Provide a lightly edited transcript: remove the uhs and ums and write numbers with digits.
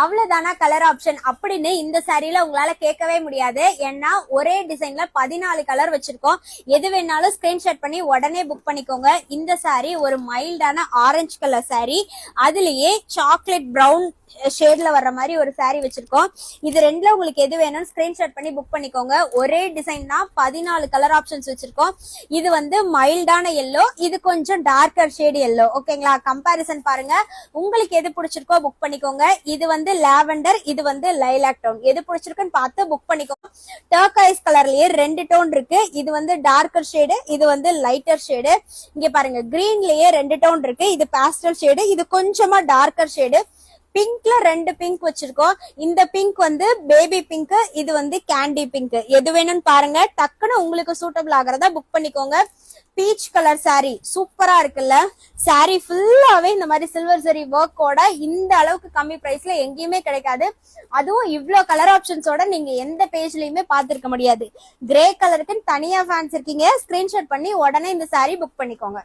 அவ்வளவுதானா colour option அப்படின்னு இந்த சாரீல உங்களால கேட்கவே முடியாது. ஏன்னா ஒரே டிசைன்ல 14 கலர் வச்சிருக்கோம். எது வேணாலும் ஸ்கிரீன்ஷாட் பண்ணி உடனே புக் பண்ணிக்கோங்க. இந்த சாரீ ஒரு மைல்டான ஆரஞ்சு கலர் சாரீ, அதுலயே சாக்லேட் பிரவுன் ஷேட்ல வர்ற மாதிரி ஒரு சாரீ வச்சிருக்கோம். இது ரெண்டுல உங்களுக்கு எது வேணும்னு ஸ்கிரீன்ஷாட் பண்ணி புக் பண்ணிக்கோங்க. ஒரே டிசைன் தான், 14 கலர் ஆப்ஷன்ஸ் வச்சிருக்கோம். இது வந்து மைல்டான எல்லோ, இது கொஞ்சம் டார்க்கர் ஷேட் எல்லோ. ஓகேங்களா, கம்பாரிசன் பாருங்க. உங்களுக்கு எது பிடிச்சிருக்கோ புக் பண்ணிக்கோங்க. இது வந்து லாவெண்டர், இது வந்து லைலாக் டோன். எது பிடிச்சிருக்குன்னு பார்த்து புக் பண்ணிக்கோங்க. டர்காய்ஸ் கலர்லயே 2 டோன் இருக்கு. இது வந்து டார்க்கர் ஷேடு, இது வந்து லைட்டர் ஷேடு. இங்க பாருங்க, கிரீன்லயே 2 டோன் இருக்கு. இது பாஸ்டல் ஷேடு, இது கொஞ்சமா டார்க்கர் ஷேடு. பிங்க்ல 2 பிங்க் வச்சிருக்கோம். இந்த பிங்க் வந்து பேபி பிங்க், இது வந்து கேண்டி பிங்க். எது வேணும்னு பாருங்க, டக்குன்னு உங்களுக்கு சூட்டபிள் ஆகிறதா புக் பண்ணிக்கோங்க. பீச் கலர் சாரி சூப்பரா இருக்குல்ல. சாரி ஃபுல்லாவே இந்த மாதிரி சில்வர் சரி ஒர்க்கோட இந்த அளவுக்கு கம்மி பிரைஸ்ல எங்கேயுமே கிடைக்காது. அதுவும் இவ்ளோ கலர் ஆப்ஷன்ஸோட நீங்க எந்த பேஜ்லயுமே பாத்துருக்க முடியாது. கிரே கலருக்கு தனியா ஃபேன்ஸ் இருக்கீங்க, ஸ்கிரீன்ஷாட் பண்ணி உடனே இந்த சாரி புக் பண்ணிக்கோங்க.